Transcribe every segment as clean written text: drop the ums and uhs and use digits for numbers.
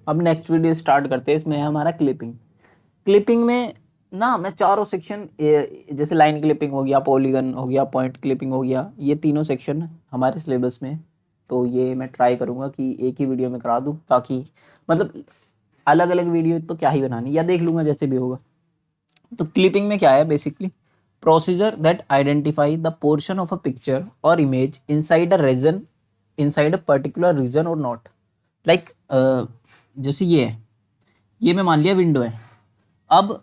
अब next video start करते हैं। इसमें है हमारा क्लिपिंग। क्लिपिंग में ना मैं चारों सेक्शन, जैसे लाइन क्लिपिंग हो गया, पॉलीगन हो गया, पॉइंट क्लिपिंग हो गया, ये तीनों सेक्शन हमारे सिलेबस में है। तो ये मैं ट्राई करूँगा कि एक ही वीडियो में करा दूँ, ताकि मतलब अलग अलग वीडियो तो क्या ही बनानी, या देख लूँगा जैसे भी होगा। तो क्लिपिंग में क्या है basically, procedure that identify the portion of a picture और image inside a region, inside a particular region और नॉट। लाइक जैसे ये है, ये मैं मान लिया विंडो है। अब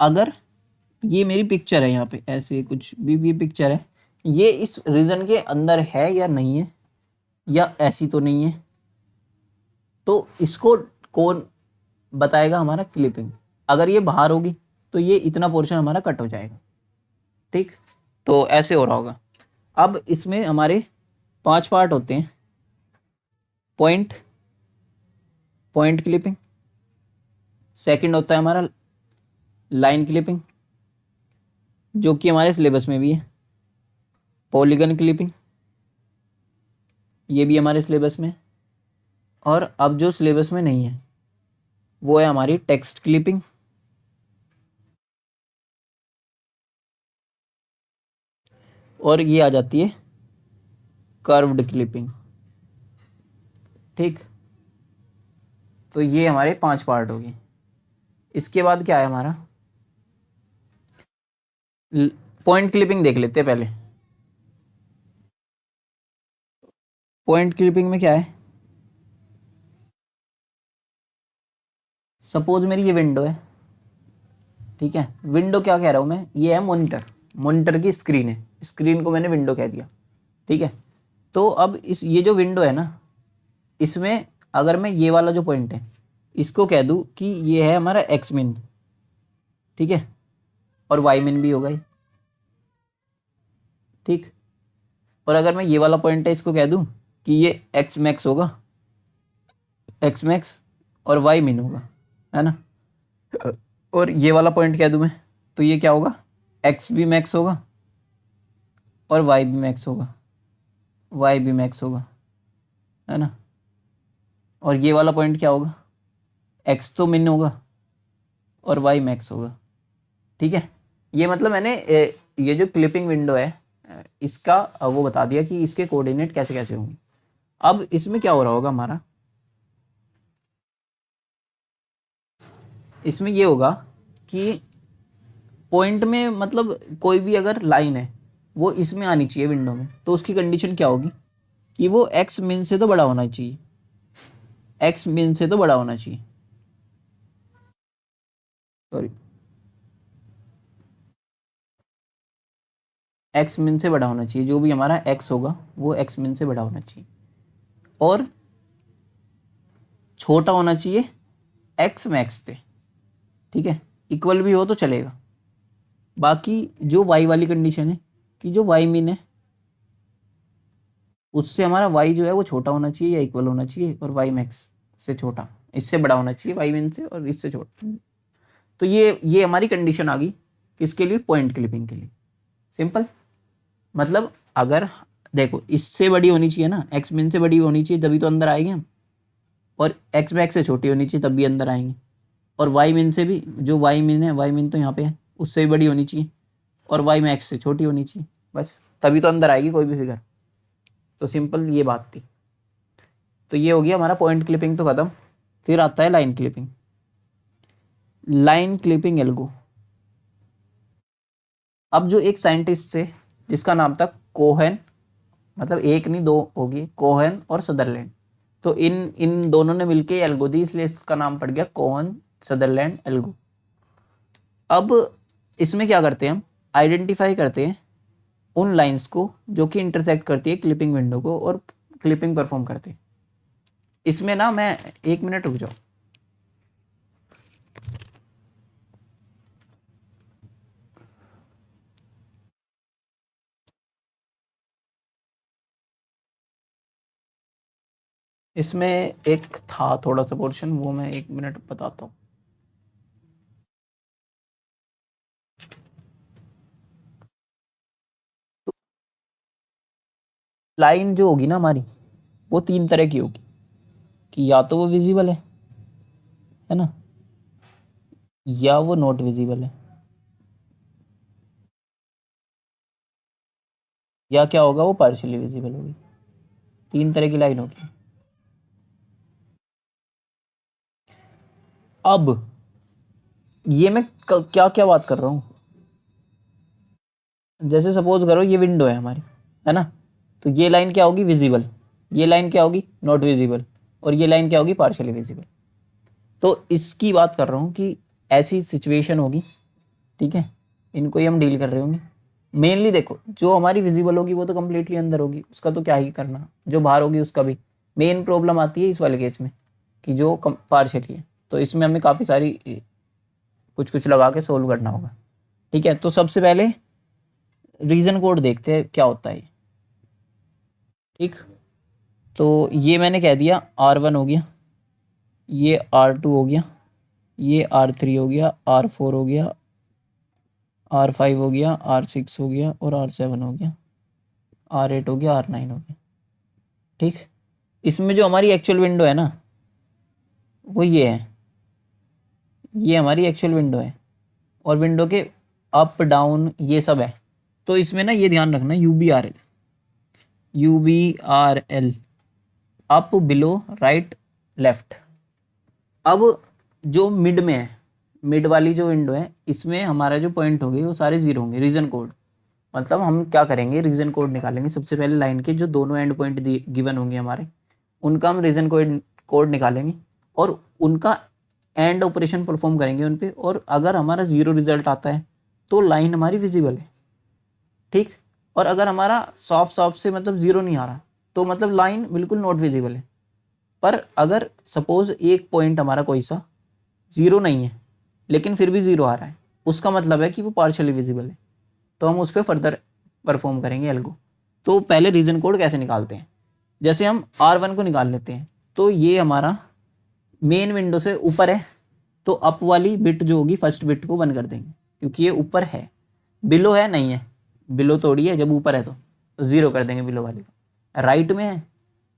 अगर ये मेरी पिक्चर है, यहाँ पे ऐसे कुछ भी ये पिक्चर है, ये इस रीजन के अंदर है या नहीं है, या ऐसी तो नहीं है, तो इसको कौन बताएगा, हमारा क्लिपिंग। अगर ये बाहर होगी तो ये इतना पोर्शन हमारा कट हो जाएगा। ठीक, तो ऐसे हो रहा होगा। अब इसमें हमारे 5 पार्ट होते हैं। Point, point clipping. सेकंड होता है हमारा लाइन क्लिपिंग, जो कि हमारे सिलेबस में भी है। पॉलीगन क्लिपिंग, ये भी हमारे सिलेबस में है। और अब जो सिलेबस में नहीं है वो है हमारी टेक्स्ट क्लिपिंग। और ये आ जाती है कर्व्ड क्लिपिंग। ठीक, तो ये हमारे 5 पार्ट हो गए। इसके बाद क्या है हमारा, पॉइंट क्लिपिंग देख लेते हैं पहले। पॉइंट क्लिपिंग में क्या है, सपोज मेरी ये विंडो है। ठीक है, विंडो क्या कह रहा हूं मैं, ये है मॉनिटर। मॉनिटर की स्क्रीन है, स्क्रीन को मैंने विंडो कह दिया। ठीक है, तो अब इस ये जो विंडो है ना, इसमें अगर मैं ये वाला जो पॉइंट है इसको कह दूं कि ये है हमारा एक्स मिन। ठीक है, और वाई मिन भी होगा ये। ठीक, और अगर मैं ये वाला पॉइंट है इसको कह दूं कि ये एक्स मैक्स होगा, एक्स मैक्स और वाई मिन होगा, है ना। और ये वाला पॉइंट कह दूं मैं, तो ये क्या होगा, एक्स भी मैक्स होगा और वाई भी मैक्स होगा, वाई भी मैक्स होगा, है ना। और ये वाला पॉइंट क्या होगा, एक्स तो मिन होगा और वाई मैक्स होगा। ठीक है, ये मतलब मैंने ये जो क्लिपिंग विंडो है इसका वो बता दिया कि इसके कोऑर्डिनेट कैसे कैसे होंगे। अब इसमें क्या हो रहा होगा हमारा, इसमें ये होगा कि पॉइंट में मतलब कोई भी अगर लाइन है वो इसमें आनी चाहिए विंडो में, तो उसकी कंडीशन क्या होगी कि वो एक्स मिन से तो बड़ा होना चाहिए, एक्स मिन से तो बड़ा होना चाहिए, सॉरी, एक्स मिन से बड़ा होना चाहिए। जो भी हमारा एक्स होगा वो एक्स मिन से बड़ा होना चाहिए, और छोटा होना चाहिए एक्स मैक्स से। ठीक है, इक्वल भी हो तो चलेगा। बाकी जो वाई वाली कंडीशन है कि जो वाई मिन है उससे हमारा वाई जो है वो छोटा होना चाहिए या इक्वल होना चाहिए, और वाई मैक्स से छोटा, इससे बड़ा होना चाहिए वाई मिन से और इससे छोटा। तो ये हमारी कंडीशन आ गई किसके लिए, पॉइंट क्लिपिंग के लिए। सिंपल, मतलब अगर देखो इससे बड़ी होनी चाहिए ना, एक्स मिन से बड़ी होनी चाहिए तभी तो अंदर आएंगे हम, और एक्स मैक्स से छोटी होनी चाहिए तब भी अंदर आएंगे। और वाई मिन से भी, जो वाई मिन है, वाई मिन तो यहाँ पे है, उससे भी बड़ी होनी चाहिए, और वाई मैक्स से छोटी होनी चाहिए, बस तभी तो अंदर आएगी कोई भी फिगर। तो सिंपल ये बात थी। तो ये हो गया हमारा पॉइंट क्लिपिंग तो खत्म। फिर आता है line clipping. Line clipping algo. अब जो एक साइंटिस्ट थे जिसका नाम था कोहेन, मतलब एक नहीं दो होगी, कोहेन और सदरलैंड। तो इन इन दोनों ने मिलके एल्गो दी, इसलिए इसका नाम पड़ गया कोहेन सदरलैंड एल्गो। अब इसमें क्या करते हैं हम, आइडेंटिफाई करते हैं उन लाइंस को जो कि इंटरसेक्ट करती है क्लिपिंग विंडो को, और क्लिपिंग परफॉर्म करते हैं। इसमें ना मैं 1 मिनट रुक जाओ। इसमें एक था थोड़ा सा पोर्शन, वो मैं 1 मिनट बताता हूँ। तो लाइन जो होगी ना हमारी, वो 3 तरह की होगी, कि या तो वो विजिबल है, है ना, या वो नॉट विजिबल है, या क्या होगा, वो पार्शियली विजिबल होगी। 3 तरह की लाइन होगी। अब ये मैं क्या क्या बात कर रहा हूँ, जैसे सपोज करो ये विंडो है हमारी, है ना, तो ये लाइन क्या होगी, विजिबल, ये लाइन क्या होगी, नॉट विजिबल, और ये लाइन क्या होगी, पार्शियली विजिबल। तो इसकी बात कर रहा हूँ कि ऐसी सिचुएशन होगी, ठीक है, इनको ही हम डील कर रहे होंगे। मेनली देखो, जो हमारी विजिबल होगी वो तो कम्प्लीटली अंदर होगी, उसका तो क्या ही करना, जो बाहर होगी उसका भी। मेन प्रॉब्लम आती है इस वाले केस में कि जो पार्शियली है, तो इसमें हमें काफ़ी सारी कुछ कुछ लगा के सोल्व करना होगा। ठीक है, तो सबसे पहले रीजन कोड देखते हैं क्या होता है। ठीक, तो ये मैंने कह दिया R1 हो गया, ये R2 हो गया, ये R3 हो गया, R4 हो गया, R5 हो गया, R6 हो गया, और R7 हो गया, R8 हो गया, R9 हो गया। ठीक, इसमें जो हमारी एक्चुअल विंडो है ना, वो ये है, ये हमारी एक्चुअल विंडो है, और विंडो के अप डाउन ये सब है। तो इसमें ना ये ध्यान रखना, UBRL, UBRL, up, below, right, left. अब जो मिड में है, मिड वाली जो विंडो है, इसमें हमारा जो पॉइंट होंगे वो सारे जीरो होंगे, रीजन कोड। मतलब हम क्या करेंगे, रीजन कोड निकालेंगे। सबसे पहले लाइन के जो दोनों एंड पॉइंट गिवन होंगे हमारे, उनका हम रीजन कोड निकालेंगे, और उनका एंड ऑपरेशन परफॉर्म करेंगे उन पे। और अगर हमारा जीरो रिजल्ट आता है तो लाइन हमारी विजिबल है। ठीक, और अगर हमारा सॉफ्ट से मतलब जीरो नहीं आ रहा, तो मतलब लाइन बिल्कुल नॉट विजिबल है। पर अगर सपोज एक पॉइंट हमारा कोई सा जीरो नहीं है, लेकिन फिर भी जीरो आ रहा है, उसका मतलब है कि वो पार्शियली विजिबल है, तो हम उस पर फर्दर परफॉर्म करेंगे एल्गो। तो पहले रीजन कोड कैसे निकालते हैं, जैसे हम R1 को निकाल लेते हैं, तो ये हमारा मेन विंडो से ऊपर है, तो अप वाली बिट जो होगी, फर्स्ट बिट को 1 कर देंगे, क्योंकि ये ऊपर है। बिलो है, नहीं है, बिलो थोड़ी है, जब ऊपर है तो 0 कर देंगे बिलो वाली को। राइट में है,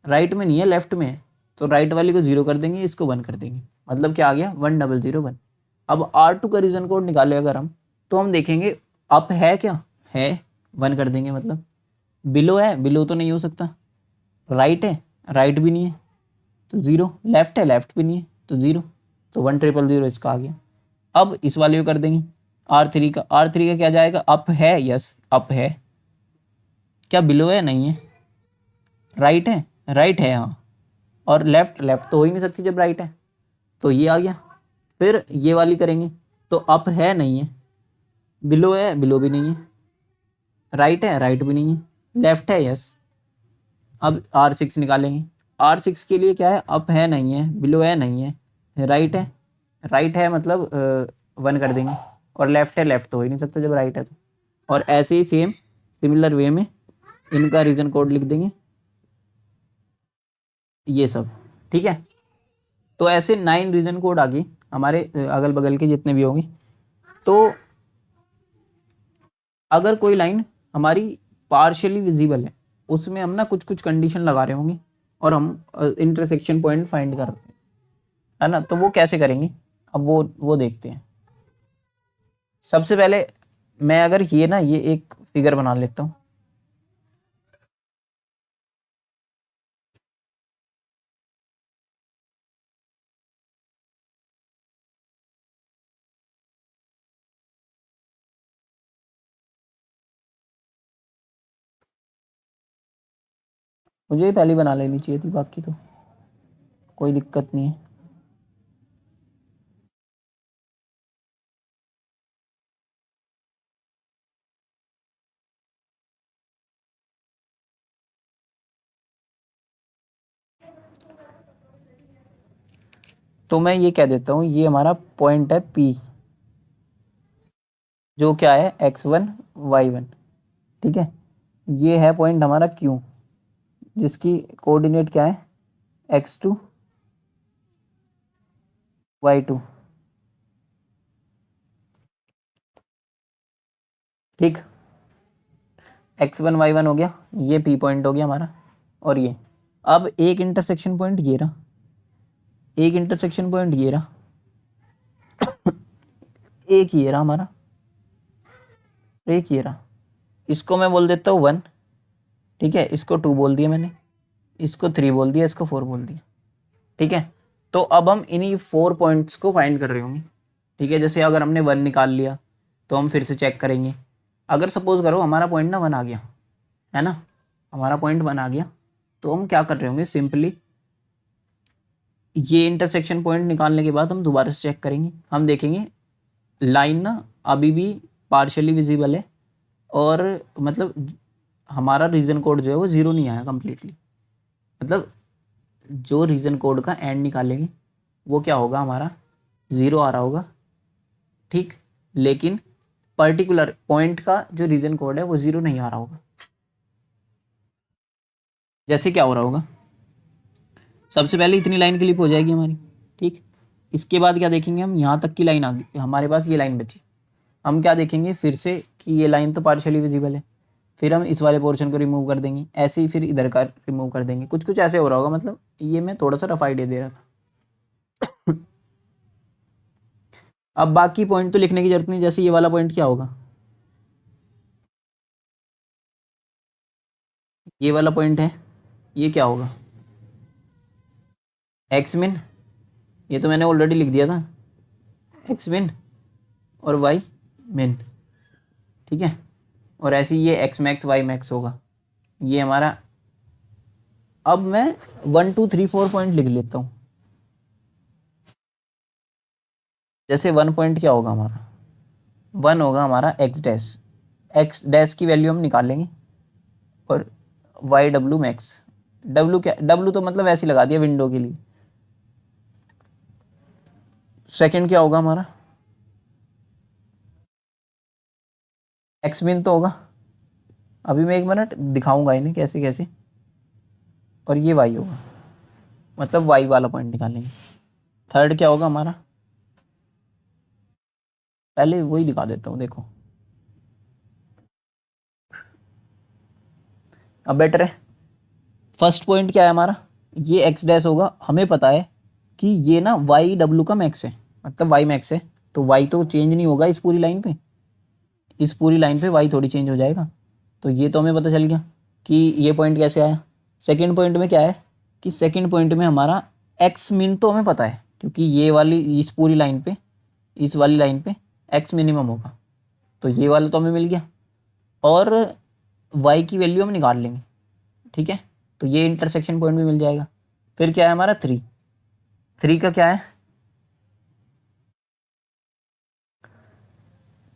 राइट में नहीं है, लेफ्ट में है, तो राइट वाली को 0 कर देंगे, इसको 1 कर देंगे, मतलब क्या आ गया, 1001। अब R2 का रीजन कोड निकाले अगर हम, तो हम देखेंगे अप है क्या, है, 1 कर देंगे, मतलब बिलो है, बिलो तो नहीं हो सकता, राइट है, राइट भी नहीं है तो 0, लेफ्ट है, लेफ्ट भी नहीं है तो 0, तो 1000 इसका आ गया। अब इस वाले को कर देंगे R3 का क्या जाएगा, अप है, यस अप है, क्या बिलो है, नहीं है, राइट है, राइट है हाँ, और लेफ्ट, लेफ्ट तो हो ही नहीं सकती जब राइट है, तो ये आ गया। फिर ये वाली करेंगे, तो अप है, नहीं है, बिलो है, बिलो भी नहीं है, राइट है, राइट भी नहीं है, लेफ्ट है, यस। अब R6 निकालेंगे, R6 के लिए क्या है, अप है, नहीं है, बिलो है, नहीं है, राइट है, राइट है, मतलब 1 कर देंगे, और लेफ्ट है, लेफ्ट तो हो ही नहीं सकता जब राइट है तो। और ऐसे ही सेम सिमिलर वे में इनका रीजन कोड लिख देंगे, ये सब। ठीक है, तो ऐसे 9 रीजन कोड आ गए हमारे अगल बगल के जितने भी होंगे। तो अगर कोई लाइन हमारी पार्शियली विजिबल है, उसमें हम ना कुछ कुछ कंडीशन लगा रहे होंगे, और हम इंटरसेक्शन पॉइंट फाइंड कर रहे हैं, है ना, तो वो कैसे करेंगे, अब वो देखते हैं। सबसे पहले मैं अगर ये ना, ये एक फिगर बना लेता हूँ। मुझे पहले बना लेनी चाहिए थी, बाकी तो कोई दिक्कत नहीं है। तो मैं ये कह देता हूँ, ये हमारा पॉइंट है P, जो क्या है X1 Y1। ठीक है, ये है पॉइंट हमारा Q, जिसकी कोऑर्डिनेट क्या है, X2 Y2। ठीक, X1 Y1 हो गया, ये P पॉइंट हो गया हमारा, और ये अब एक इंटरसेक्शन पॉइंट ये रहा, एक इंटरसेक्शन पॉइंट ये रहा, एक ये रहा हमारा, एक ये रहा, इसको मैं बोल देता हूँ 1, ठीक है, इसको 2 बोल दिया मैंने, इसको 3 बोल दिया, इसको 4 बोल दिया, ठीक है। तो अब हम इन्हीं 4 पॉइंट्स को फाइंड कर रहे होंगे, ठीक है। जैसे अगर हमने 1 निकाल लिया तो हम फिर से चेक करेंगे। अगर सपोज करो हमारा पॉइंट ना 1 आ गया, है ना, हमारा पॉइंट 1 आ गया, तो हम क्या कर रहे होंगे, सिंपली ये इंटरसेक्शन पॉइंट निकालने के बाद हम दोबारा से चेक करेंगे। हम देखेंगे लाइन ना अभी भी पार्शियली विजिबल है, और मतलब हमारा रीजन कोड जो है वो 0 नहीं आया कंप्लीटली। मतलब जो रीजन कोड का एंड निकालेंगे वो क्या होगा, हमारा 0 आ रहा होगा, ठीक। लेकिन पर्टिकुलर पॉइंट का जो रीजन कोड है वो 0 नहीं आ रहा होगा। जैसे क्या हो रहा होगा, सबसे पहले इतनी लाइन क्लिप हो जाएगी हमारी, ठीक। इसके बाद क्या देखेंगे हम, यहाँ तक की लाइन आ गई हमारे पास, ये लाइन बची। हम क्या देखेंगे फिर से कि ये लाइन तो पार्शियली विजिबल है, फिर हम इस वाले पोर्शन को रिमूव कर देंगे, ऐसे ही फिर इधर का रिमूव कर देंगे, कुछ कुछ ऐसे हो रहा होगा। मतलब ये मैं थोड़ा सा रफ आइडिया दे रहा था। अब बाकी पॉइंट तो लिखने की जरूरत नहीं। जैसे ये वाला पॉइंट क्या होगा, ये वाला पॉइंट है, ये क्या होगा, एक्स मिन, ये तो मैंने ऑलरेडी लिख दिया था, एक्स मिन और वाई मिन, ठीक है। और ऐसे ही ये एक्स मैक्स वाई मैक्स होगा, ये हमारा। अब मैं 1 2 3 4 पॉइंट लिख लेता हूँ। जैसे 1 पॉइंट क्या होगा हमारा, 1 होगा हमारा एक्स डैश, एक्स डैश की वैल्यू हम निकालेंगे, और वाई डब्ल्यू मैक्स, डब्ल्यू क्या, डब्ल्यू तो मतलब ऐसे लगा दिया विंडो के लिए। सेकंड क्या होगा हमारा, एक्स मिन तो होगा, अभी मैं 1 मिनट दिखाऊंगा इन्हें कैसे कैसे। और ये वाई होगा, मतलब वाई वाला पॉइंट निकालेंगे। थर्ड क्या होगा हमारा, पहले वही दिखा देता हूँ, देखो अब बेटर है। फर्स्ट पॉइंट क्या है हमारा, ये एक्स डैश होगा, हमें पता है कि ये ना वाई डब्ल्यू का मैक्स है, मतलब वाई मैक्स है, तो वाई तो चेंज नहीं होगा इस पूरी लाइन पे, इस पूरी लाइन पे वाई थोड़ी चेंज हो जाएगा। तो ये तो हमें पता चल गया कि ये पॉइंट कैसे आया। सेकंड पॉइंट में क्या है कि सेकंड पॉइंट में हमारा एक्स मिन तो हमें पता है, क्योंकि ये वाली इस पूरी लाइन पे, इस वाली लाइन पे एक्स मिनिमम होगा, तो ये वाला तो हमें मिल गया। और वाई की वैल्यू हम निकाल लेंगे, ठीक है, तो ये इंटरसेक्शन पॉइंट भी मिल जाएगा। फिर क्या है हमारा 3, 3 का क्या है,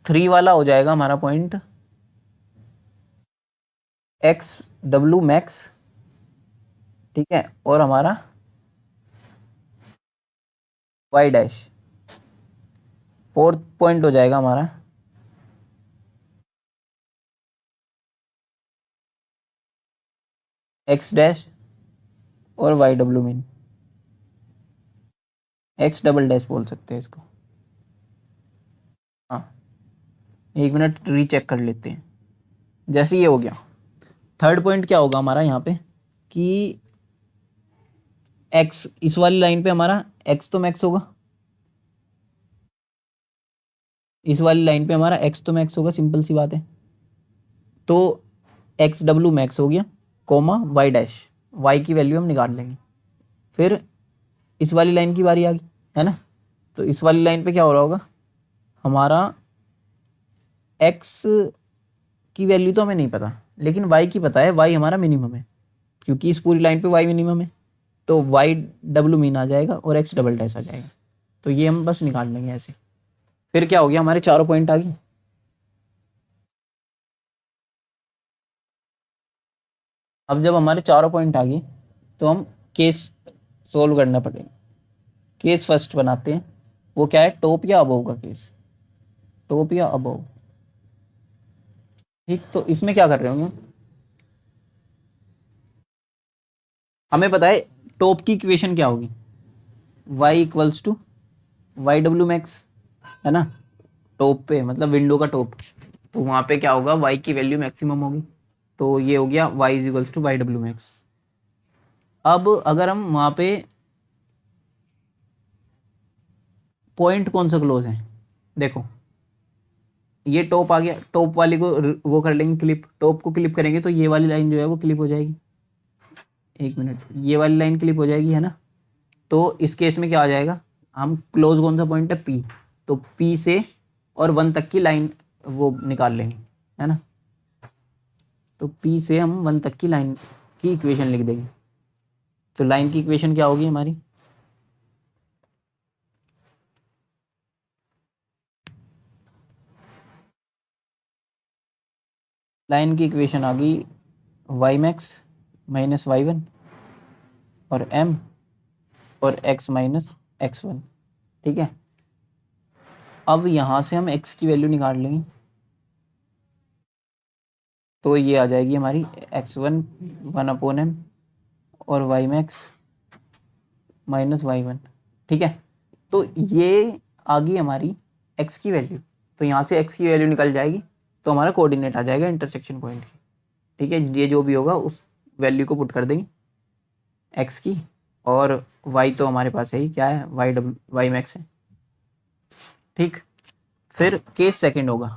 3 वाला हो जाएगा हमारा पॉइंट एक्स डब्ल्यू मैक्स, ठीक है, और हमारा वाई डैश। फोर्थ पॉइंट हो जाएगा हमारा एक्स डैश और वाई डब्ल्यू मिन, एक्स डबल डैश बोल सकते हैं इसको। हाँ, 1 मिनट रीचेक कर लेते हैं। जैसे ये हो गया, थर्ड पॉइंट क्या होगा हमारा यहाँ पे कि एक्स, इस वाली लाइन पे हमारा एक्स तो मैक्स होगा, इस वाली लाइन पे हमारा एक्स तो मैक्स होगा, सिंपल सी बात है। तो एक्स डब्ल्यू मैक्स हो गया, कोमा वाई डैश, वाई की वैल्यू हम निकाल लेंगे। फिर इस वाली लाइन की बारी आ गई, है ना, तो इस वाली लाइन पे क्या हो रहा होगा, हमारा एक्स की वैल्यू तो हमें नहीं पता, लेकिन वाई की पता है, वाई हमारा मिनिमम है, क्योंकि इस पूरी लाइन पे वाई मिनिमम है, तो वाई डब्ल्यू मीन आ जाएगा और एक्स डबल डैश आ जाएगा। तो ये हम बस निकाल लेंगे ऐसे। फिर क्या हो गया, हमारे चारों पॉइंट आ गए। अब जब हमारे चारों पॉइंट आ गए तो हम केस सोल्व करना पड़ेगा। केस फर्स्ट बनाते हैं, वो क्या है, टॉप या अबव का केस, टॉप या अबव, ठीक। तो इसमें क्या कर रहे होंगे, हमें पता है टॉप की इक्वेशन क्या होगी, y equals to Y W max, है ना, टॉप पे मतलब विंडो का टॉप, तो वहां पे क्या होगा, y की वैल्यू मैक्सिमम होगी, तो ये हो गया y is equals to Y W max. अब अगर हम वहां पे पॉइंट कौन सा क्लोज है, देखो ये टॉप आ गया, टॉप वाली को वो कर लेंगे क्लिप, टॉप को क्लिप करेंगे तो ये वाली लाइन जो है वो क्लिप हो जाएगी। एक मिनट, ये वाली लाइन क्लिप हो जाएगी, है ना। तो इस केस में क्या आ जाएगा, हम क्लोज कौन सा पॉइंट है, पी, तो पी से और 1 तक की लाइन वो निकाल लेंगे, है ना। तो पी से हम 1 तक की लाइन की इक्वेशन लिख देंगे। तो लाइन की इक्वेशन क्या होगी हमारी, लाइन की इक्वेशन आ गई Y max minus Y one और एम और एक्स माइनस एक्स वन। ठीक है, अब यहाँ से हम एक्स की वैल्यू निकाल लेंगे, तो ये आ जाएगी हमारी एक्स वन 1/m और Y max minus Y one. ठीक है, तो ये आ गई हमारी एक्स की वैल्यू, तो यहाँ से एक्स की वैल्यू निकल जाएगी, तो हमारा कोऑर्डिनेट आ जाएगा इंटरसेक्शन पॉइंट की। ठीक है, ये जो भी होगा उस वैल्यू को पुट कर देंगे एक्स की, और वाई तो हमारे पास है ही, क्या है, वाई मैक्स है। ठीक, फिर केस सेकंड होगा,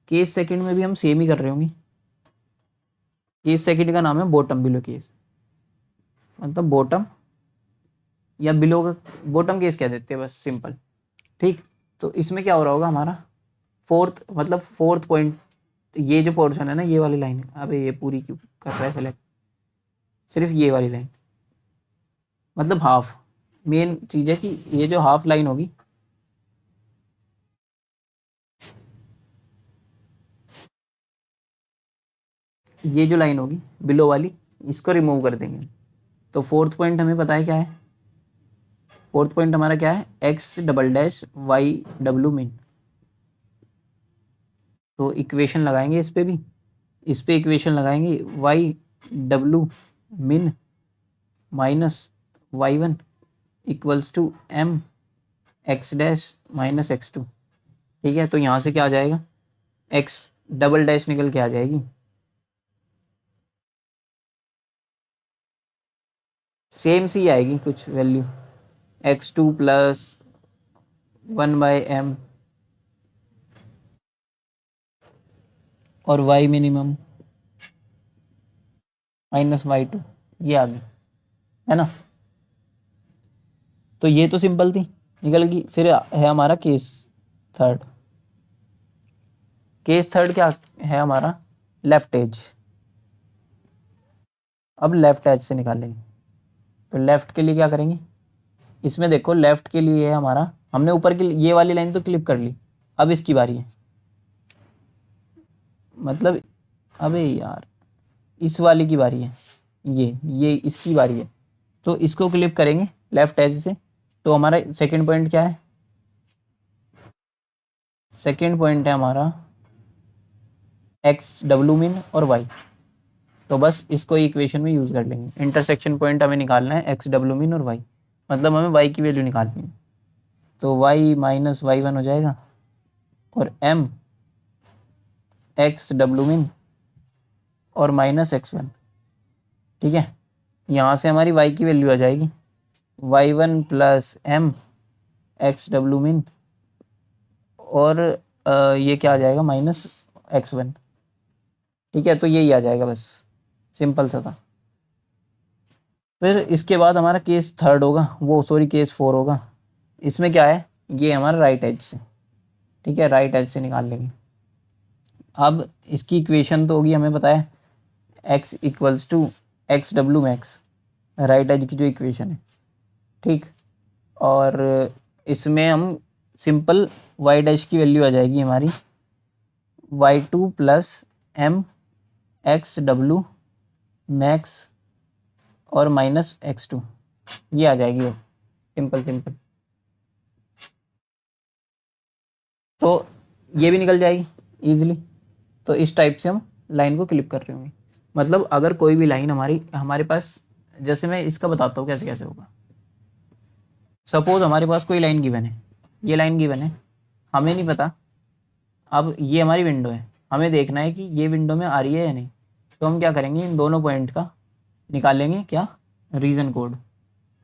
केस सेकंड में भी हम सेम ही कर रहे होंगे। केस सेकंड का नाम है बॉटम बिलो केस, मतलब बॉटम या बिलो का बॉटम केस कह देते हैं बस, सिंपल। ठीक, तो इसमें क्या हो रहा होगा हमारा, फोर्थ मतलब फोर्थ पॉइंट, ये जो पोर्शन है ना, ये वाली लाइन, अबे ये पूरी क्यों कर रहा है सेलेक्ट, सिर्फ ये वाली लाइन, मतलब हाफ, मेन चीज है कि ये जो हाफ लाइन होगी, ये जो लाइन होगी बिलो वाली, इसको रिमूव कर देंगे। तो फोर्थ पॉइंट हमें पता है क्या है, फोर्थ पॉइंट हमारा क्या है, X double dash Y W mean. तो इक्वेशन लगाएंगे इस पे भी, इस पे इक्वेशन लगाएंगे Y W min minus Y one equals to M X dash minus X two. ठीक है, तो यहाँ से क्या आ जाएगा, एक्स डबल डैश निकल के आ जाएगी, सेम सी आएगी कुछ value, x to plus 1/m और Y minimum minus Y two, ये आ गई, है ना। तो ये तो सिंपल थी, निकल गई। फिर है हमारा केस थर्ड, केस थर्ड क्या है हमारा, लेफ्ट एज। अब लेफ्ट एज से निकालेंगे, तो लेफ्ट के लिए क्या करेंगे, इसमें देखो लेफ्ट के लिए है हमारा, हमने ऊपर की ये वाली लाइन तो क्लिप कर ली, अब इसकी बारी है, मतलब अबे यार इस वाली की बारी है, ये इसकी बारी है, तो इसको क्लिप करेंगे लेफ्ट एज से। तो हमारा सेकंड पॉइंट क्या है, सेकंड पॉइंट है हमारा एक्स डब्ल्यू मिन और वाई, तो बस इसको इक्वेशन में यूज कर लेंगे। इंटरसेक्शन पॉइंट हमें निकालना है एक्स डब्ल्यू मिन और वाई, मतलब हमें वाई की वैल्यू निकालनी है, तो वाई माइनस वाई वन हो जाएगा और एम एक्स डब्ल्यू मिन और माइनस एक्स वन। ठीक है, यहाँ से हमारी वाई की वैल्यू आ जाएगी Y one plus M X W min और ये क्या आ जाएगा, माइनस एक्स वन। ठीक है, तो यही आ जाएगा, बस सिंपल सा था। फिर इसके बाद हमारा केस थर्ड होगा, वो सॉरी केस फोर होगा। इसमें क्या है, ये हमारा राइट एज से, ठीक है, राइट एज से निकाल लेंगे। अब इसकी इक्वेशन तो होगी, हमें पता है X equals to X W max, right edge की जो इक्वेशन है। ठीक, और इसमें हम सिंपल वाई डैश की वैल्यू आ जाएगी हमारी Y two plus M X W max और माइनस एक्स टू, ये आ जाएगी वो, सिंपल सिंपल। तो ये भी निकल जाएगी इजीली। तो इस टाइप से हम लाइन को क्लिप कर रहे होंगे, मतलब अगर कोई भी लाइन हमारे पास, जैसे मैं इसका बताता हूँ कैसे कैसे होगा। सपोज हमारे पास कोई लाइन गिवन है, ये लाइन गिवन है, हमें नहीं पता, अब ये हमारी विंडो है, हमें देखना है कि ये विंडो में आ रही है या नहीं। तो हम क्या करेंगे, इन दोनों पॉइंट का निकालेंगे क्या, रीजन कोड,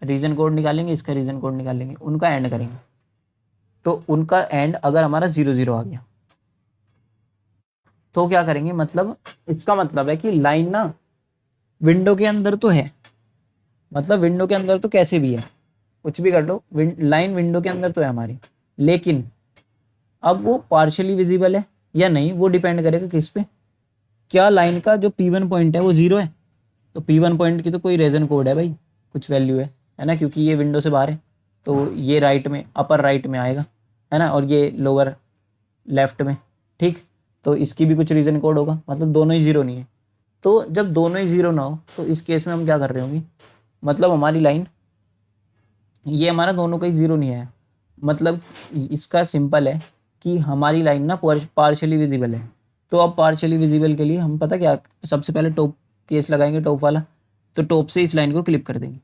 रीजन कोड निकालेंगे, इसका रीजन कोड निकालेंगे, उनका एंड करेंगे। तो उनका एंड अगर हमारा 0 0 आ गया, तो क्या करेंगे, मतलब इसका मतलब है कि लाइन ना विंडो के अंदर तो है, मतलब विंडो के अंदर तो कैसे भी है, कुछ भी कर लो, लाइन विंडो के अंदर तो है हमारी, लेकिन अब वो पार्शियली विजिबल है या नहीं, वो डिपेंड करेगा किस पे, क्या लाइन का जो P1 पॉइंट है वो 0 है, तो P1 पॉइंट की तो कोई रीजन कोड है भाई, कुछ वैल्यू है ना, क्योंकि ये विंडो से बाहर है, तो ये राइट में, अपर राइट में आएगा, है ना, और ये लोअर लेफ्ट में, ठीक, तो इसकी भी कुछ रीजन कोड होगा, मतलब दोनों ही 0 नहीं है। तो जब दोनों ही 0 ना हो तो इस केस में हम क्या कर रहे होंगे, मतलब हमारी लाइन, ये हमारा दोनों का ही 0 नहीं है, मतलब इसका सिंपल है कि हमारी लाइन ना पार्शियली विजिबल है। तो अब पार्शियली विजिबल के लिए हम पता क्या, सबसे पहले टॉप केस लगाएंगे, टॉप वाला, तो टॉप से इस लाइन को क्लिप कर देंगे,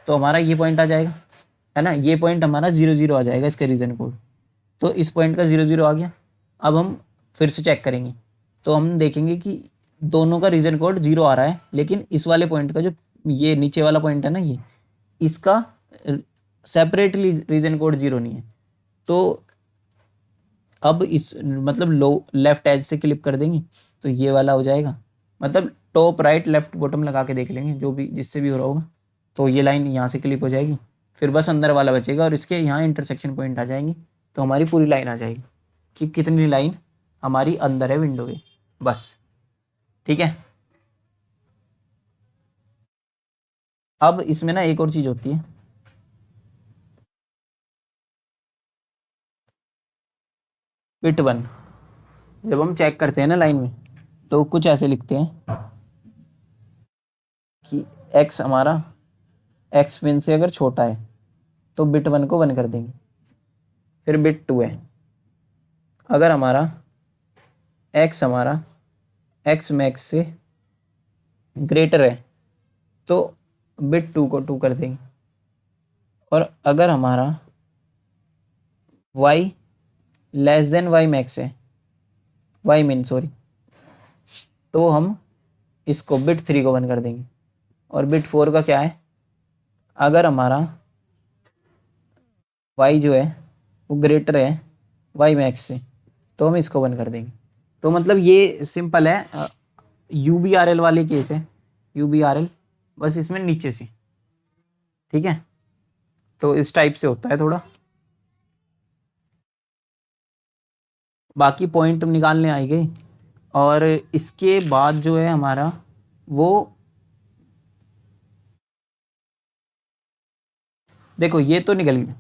तो हमारा ये पॉइंट आ जाएगा, है ना, ये पॉइंट हमारा 0 0 आ जाएगा इसका रीजन कोड, तो इस पॉइंट का 0 0 आ गया। अब हम फिर से चेक करेंगे, तो हम देखेंगे कि दोनों का रीजन कोड 0 आ रहा है, लेकिन इस वाले पॉइंट का जो ये नीचे वाला पॉइंट है ना, ये इसका सेपरेटली रीजन कोड 0 नहीं है। तो अब इस मतलब लो लेफ्ट एज से क्लिप कर देंगे, तो ये वाला हो जाएगा, मतलब टॉप राइट लेफ्ट बॉटम लगा के देख लेंगे, जो भी जिससे भी हो रहा होगा, तो ये लाइन यहाँ से क्लिप हो जाएगी, फिर बस अंदर वाला बचेगा और इसके यहाँ इंटरसेक्शन पॉइंट आ जाएंगे, तो हमारी पूरी लाइन आ जाएगी कि कितनी लाइन हमारी अंदर है विंडो के, बस, ठीक है। अब इसमें ना एक और चीज होती है, बिट 1, जब हम चेक करते हैं ना लाइन में, तो कुछ ऐसे लिखते हैं कि एक्स हमारा एक्स पिन से अगर छोटा है तो बिट 1 को 1 कर देंगे, फिर बिट 2 है, अगर हमारा एक्स मैक्स से ग्रेटर है तो बिट 2 को 2 कर देंगे, और अगर हमारा y less than y max है, y मिन सॉरी, तो हम इसको बिट 3 को 1 कर देंगे, और बिट 4 का क्या है, अगर हमारा y जो है वो ग्रेटर है y मैक्स से, तो हम इसको 1 कर देंगे। तो मतलब ये सिंपल है, UBRL वाले केस है, UBRL बस इसमें नीचे से, ठीक है, तो इस टाइप से होता है थोड़ा, बाकी पॉइंट निकालने आई गई। और इसके बाद जो है हमारा वो, देखो ये तो निकल गई,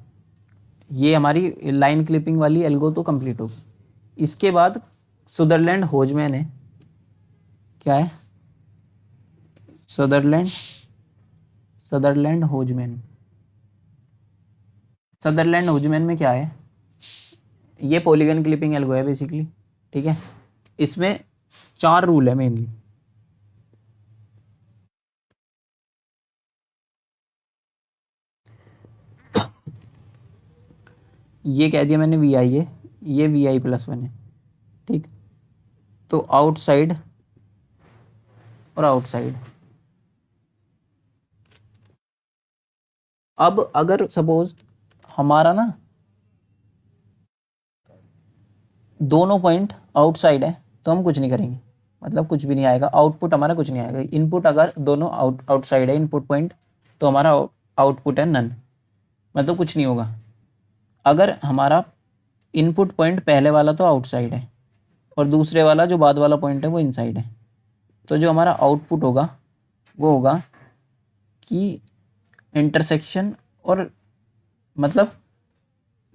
ये हमारी लाइन क्लिपिंग वाली एल्गो तो कंप्लीट होगी। इसके बाद सुदरलैंड होजमैन है, क्या है, सदरलैंड सदरलैंड होजमैन, सदरलैंड होजमैन में क्या है, ये पॉलीगन क्लिपिंग एल्गो है बेसिकली, ठीक है, इसमें 4 रूल है मेनली। ये कह दिया मैंने VI है, ये VI+1 है, ठीक, तो आउटसाइड और आउटसाइड, अब अगर सपोज हमारा ना दोनों पॉइंट आउटसाइड है तो हम कुछ नहीं करेंगे, मतलब कुछ भी नहीं आएगा, आउटपुट हमारा कुछ नहीं आएगा, इनपुट अगर दोनों आउटसाइड है इनपुट पॉइंट, तो हमारा आउटपुट है नन, मतलब कुछ नहीं होगा। अगर हमारा इनपुट पॉइंट पहले वाला तो आउटसाइड है और दूसरे वाला जो बाद वाला पॉइंट है वो इनसाइड है, तो जो हमारा आउटपुट होगा वो होगा कि इंटरसेक्शन, और मतलब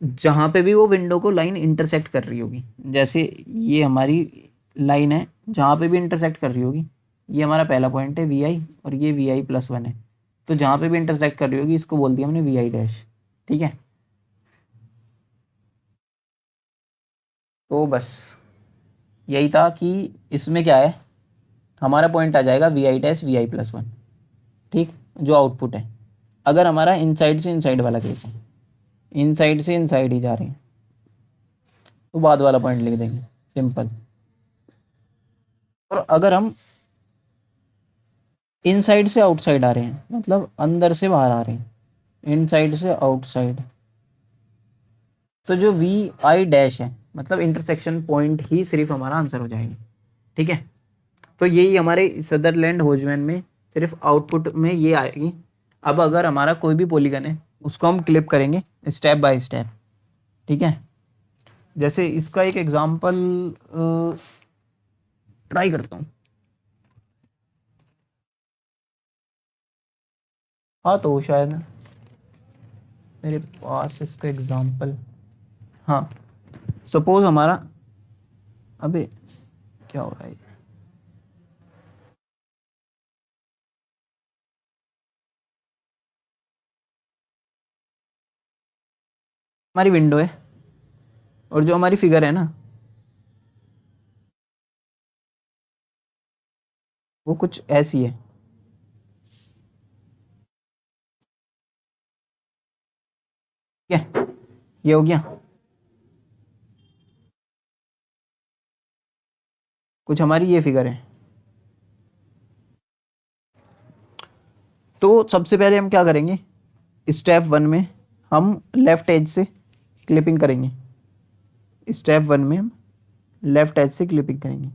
जहाँ पे भी वो विंडो को लाइन इंटरसेक्ट कर रही होगी, जैसे ये हमारी लाइन है जहाँ पे भी इंटरसेक्ट कर रही होगी, ये हमारा पहला पॉइंट है VI और ये VI+1 है, तो जहाँ पे भी इंटरसेक्ट कर रही होगी इसको बोल दिया हमने VI', ठीक है। तो बस यही था कि इसमें क्या है, हमारा पॉइंट आ जाएगा VI', VI+1, ठीक, जो आउटपुट है, अगर हमारा इनसाइड से इनसाइड वाला केस है, इनसाइड से इनसाइड ही जा रहे हैं, तो बाद वाला पॉइंट लिख देंगे, सिंपल। और अगर हम इनसाइड से आउटसाइड आ रहे हैं, मतलब अंदर से बाहर आ रहे हैं, इनसाइड से आउटसाइड, तो जो VI' है मतलब इंटरसेक्शन पॉइंट ही सिर्फ हमारा आंसर हो जाएगा, ठीक है। तो यही हमारे सदरलैंड होजमैन में सिर्फ आउटपुट में ये आएगी। अब अगर हमारा कोई भी पॉलीगन है उसको हम क्लिप करेंगे स्टेप बाय स्टेप। ठीक है, जैसे इसका एक एग्जांपल ट्राई करता हूँ। हाँ तो शायद मेरे पास इसका एग्जांपल, हाँ सपोज हमारा, अबे क्या हो रहा है, हमारी विंडो है और जो हमारी फिगर है ना वो कुछ ऐसी है। ठीक है, ये हो गया। कुछ हमारी ये फिगर है। तो सबसे पहले हम क्या करेंगे, स्टेप वन में हम लेफ्ट एज से क्लिपिंग करेंगे। स्टेप वन में हम लेफ्ट एज से क्लिपिंग करेंगे।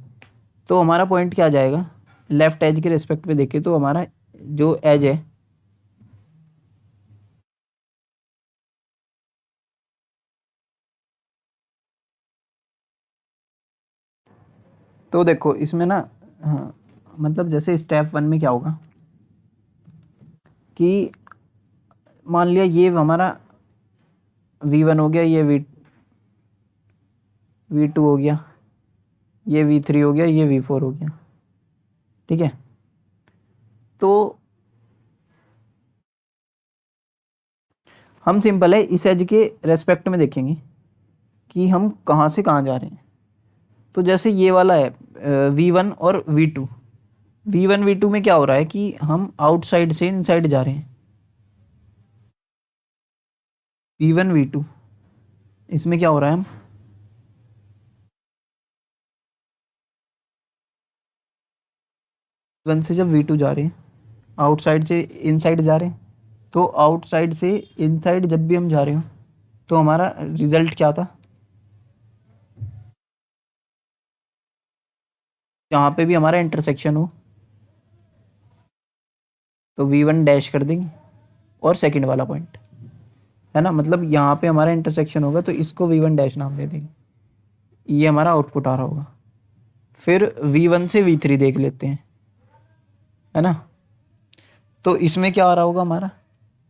तो हमारा पॉइंट क्या आ जाएगा, लेफ्ट एज के रिस्पेक्ट में देखें तो हमारा जो एज है, तो देखो इसमें ना, हाँ मतलब जैसे स्टेप वन में क्या होगा कि मान लिया ये हमारा V1 हो गया, ये V2 हो गया, ये V3 हो गया, ये V4 हो गया। ठीक है, तो हम सिंपल है इस एज के रेस्पेक्ट में देखेंगे कि हम कहाँ से कहाँ जा रहे हैं। तो जैसे ये वाला है V1 और V2, V1 V2 में क्या हो रहा है कि हम आउटसाइड से इनसाइड जा रहे हैं। V1 V2 इसमें क्या हो रहा है, हम वन से जब V2 जा रहे हैं आउटसाइड से इनसाइड जा रहे हैं, तो आउटसाइड से इनसाइड जब भी हम जा रहे हो तो हमारा रिजल्ट क्या था, जहाँ पे भी हमारा इंटरसेक्शन हो तो V1 डैश कर देंगे और सेकंड वाला पॉइंट है ना, मतलब यहाँ पे हमारा इंटरसेक्शन होगा तो इसको V1 डैश नाम दे देंगे। ये हमारा आउटपुट आ रहा होगा। फिर V1 से V3 देख लेते हैं, है ना। तो इसमें क्या आ रहा होगा हमारा,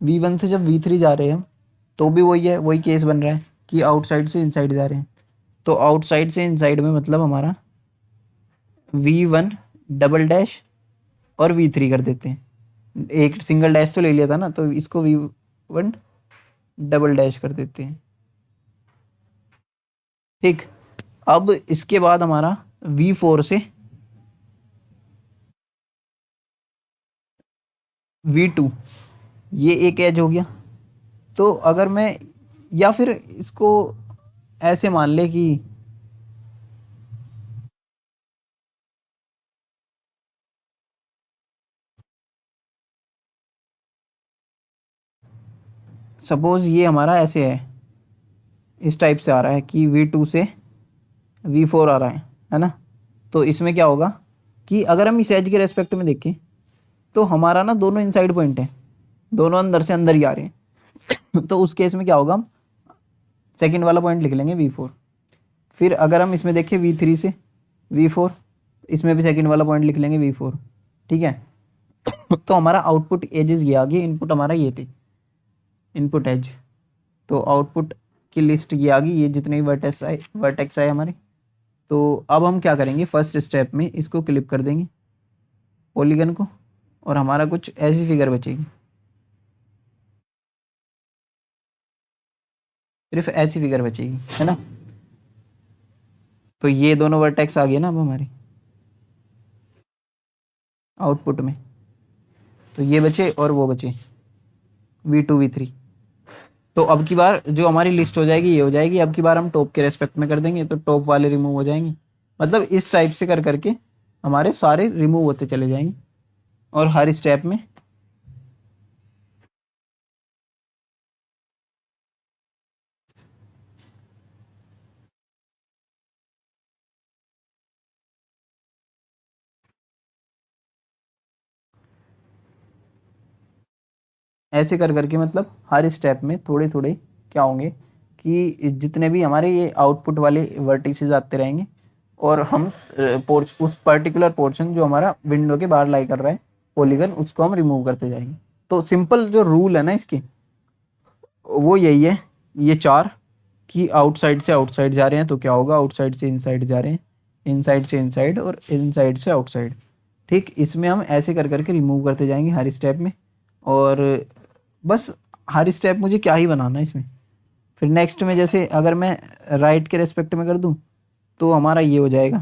V1 से जब V3 जा रहे हैं हम तो भी वही है, वही केस बन रहा है कि आउटसाइड से इनसाइड जा रहे हैं। तो आउटसाइड से इनसाइड में मतलब हमारा V1 डबल डैश और V3 कर देते हैं। एक सिंगल डैश तो ले लिया था ना, तो इसको V1 डबल डैश कर देते हैं। ठीक, अब इसके बाद हमारा V4 से V2 ये एक एज हो गया। तो अगर मैं, या फिर इसको ऐसे मान ले कि सपोज ये हमारा ऐसे है, इस टाइप से आ रहा है कि V2 से V4 आ रहा है ना। तो इसमें क्या होगा कि अगर हम इस एज के रेस्पेक्ट में देखें तो हमारा ना दोनों इनसाइड पॉइंट है, दोनों अंदर से अंदर ही आ रहे हैं। तो उस केस में क्या होगा, हम सेकंड वाला पॉइंट लिख लेंगे V4। फिर अगर हम इसमें देखें V3 से V4, इसमें भी सेकंड वाला पॉइंट लिख लेंगे V4। ठीक है। तो हमारा आउटपुट एजेस ये आ गए, इनपुट हमारा ये थे, इनपुट एज। तो आउटपुट की लिस्ट ये आ गई, ये जितने भी वर्टेक्स आए हमारे। तो अब हम क्या करेंगे, फर्स्ट स्टेप में इसको क्लिप कर देंगे पॉलीगन को, और हमारा कुछ ऐसी फिगर बचेगी, सिर्फ ऐसी फिगर बचेगी, है ना। तो ये दोनों वर्टेक्स आ गए ना अब हमारे आउटपुट में। तो ये बचे और वो बचे V2 V3। तो अब की बार जो हमारी लिस्ट हो जाएगी ये हो जाएगी। अब की बार हम टॉप के रेस्पेक्ट में कर देंगे तो टॉप वाले रिमूव हो जाएंगे। मतलब इस टाइप से कर करके हमारे सारे रिमूव होते चले जाएंगे और हर स्टेप में ऐसे कर करके मतलब हर स्टेप में थोड़े थोड़े क्या होंगे कि जितने भी हमारे ये आउटपुट वाले वर्टिसेस आते रहेंगे और हम उस पर्टिकुलर पोर्शन जो हमारा विंडो के बाहर लाई कर रहा है पॉलीगन, उसको हम रिमूव करते जाएंगे। तो सिंपल जो रूल है ना इसकी, वो यही है, ये चार, कि आउटसाइड से आउटसाइड जा रहे हैं तो क्या होगा, आउटसाइड से इनसाइड जा रहे हैं, इनसाइड से इनसाइड और इनसाइड से आउटसाइड। ठीक, इसमें हम ऐसे कर करके रिमूव करते जाएंगे हर स्टेप में। और बस हर स्टेप मुझे क्या ही बनाना है इसमें। फिर नेक्स्ट में जैसे अगर मैं राइट के रेस्पेक्ट में कर दूं तो हमारा ये हो जाएगा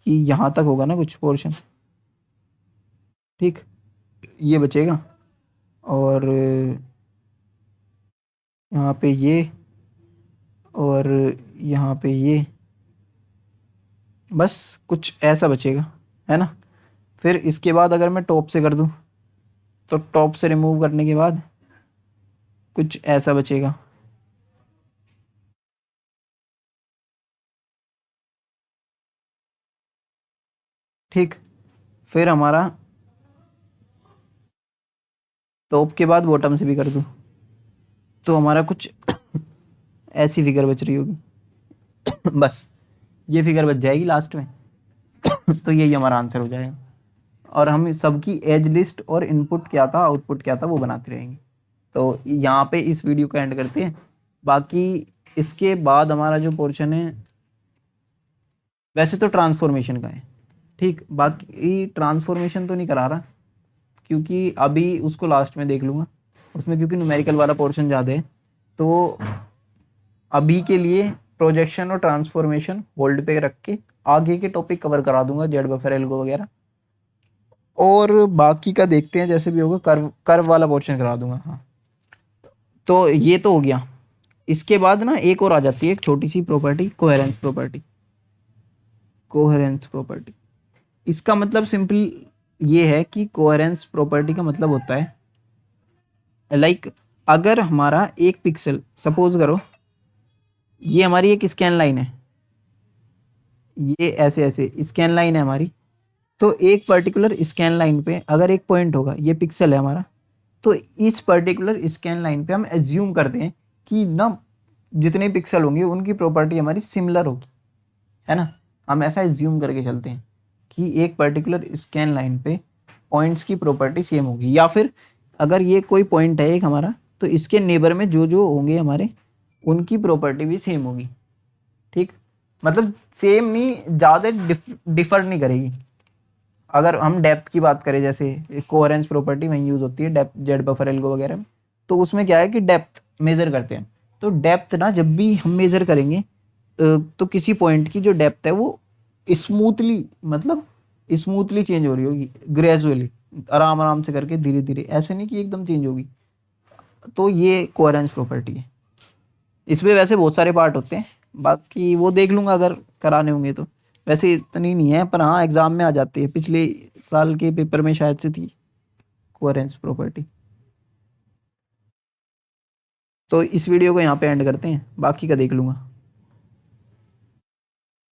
कि यहाँ तक होगा ना कुछ पोर्शन, ठीक, ये बचेगा। और यहाँ पे ये, और यहाँ पे ये, बस कुछ ऐसा बचेगा, है ना। फिर इसके बाद अगर मैं टॉप से कर दूं तो टॉप से रिमूव करने के बाद कुछ ऐसा बचेगा। ठीक, फिर हमारा टॉप के बाद बॉटम से भी कर दूं तो हमारा कुछ ऐसी फिगर बच रही होगी बस ये फिगर बच जाएगी लास्ट में तो यही हमारा आंसर हो जाएगा। और हम सबकी एज लिस्ट और इनपुट क्या था आउटपुट क्या था वो बनाते रहेंगे। तो यहाँ पे इस वीडियो का एंड करते हैं। बाकी इसके बाद हमारा जो पोर्शन है वैसे तो ट्रांसफॉर्मेशन का है। ठीक, बाकी ट्रांसफॉर्मेशन तो नहीं करा रहा क्योंकि अभी उसको लास्ट में देख लूँगा, उसमें क्योंकि न्यूमेरिकल वाला पोर्शन ज़्यादा है। तो अभी के लिए प्रोजेक्शन और ट्रांसफॉर्मेशन होल्ड पे रख के आगे के टॉपिक कवर करा दूंगा, जेड बफर एल्गो वगैरह। और बाकी का देखते हैं जैसे भी होगा, कर्व कर्व वाला पोर्शन करा दूंगा। हाँ, तो ये तो हो गया। इसके बाद ना एक और आ जाती है एक छोटी सी property, coherence property. Coherence property, इसका मतलब सिंपल ये है कि कोहेरेंस प्रॉपर्टी का मतलब होता है लाइक अगर हमारा एक पिक्सल, सपोज करो ये हमारी एक स्कैन लाइन है, ये ऐसे ऐसे स्कैन लाइन है हमारी। तो एक पर्टिकुलर स्कैन लाइन पे अगर एक पॉइंट होगा, ये पिक्सल है हमारा, तो इस पर्टिकुलर स्कैन लाइन पे हम एज्यूम करते हैं कि ना जितने पिक्सल होंगे उनकी प्रॉपर्टी हमारी सिमिलर होगी, है ना। हम ऐसा एज्यूम करके चलते हैं कि एक पर्टिकुलर स्कैन लाइन पे पॉइंट्स की प्रॉपर्टी सेम होगी। या फिर अगर ये कोई पॉइंट है एक हमारा, तो इसके नेबर में जो जो होंगे हमारे उनकी प्रॉपर्टी भी सेम होगी। ठीक, मतलब सेम नहीं, ज़्यादा डिफर नहीं करेगी। अगर हम डेप्थ की बात करें, जैसे कोहेरेंस प्रॉपर्टी वहीं यूज होती है डेप्थ, जेड बफर एल्गो वगैरह में, तो उसमें क्या है कि डेप्थ मेजर करते हैं। तो डेप्थ ना जब भी हम मेजर करेंगे तो किसी पॉइंट की जो डेप्थ है वो स्मूथली, मतलब स्मूथली चेंज हो रही होगी, ग्रेजुअली, आराम आराम से करके, धीरे धीरे, ऐसे नहीं कि एकदम चेंज होगी। तो ये कोहेरेंस प्रॉपर्टी है। इसमें वैसे बहुत सारे पार्ट होते हैं, बाकी वो देख लूंगा अगर कराने होंगे तो। वैसे इतनी नहीं है, पर हाँ एग्जाम में आ जाती है, पिछले साल के पेपर में शायद से थी कोहेरेंस प्रॉपर्टी। तो इस वीडियो को यहाँ पे एंड करते हैं, बाकी का देख लूंगा।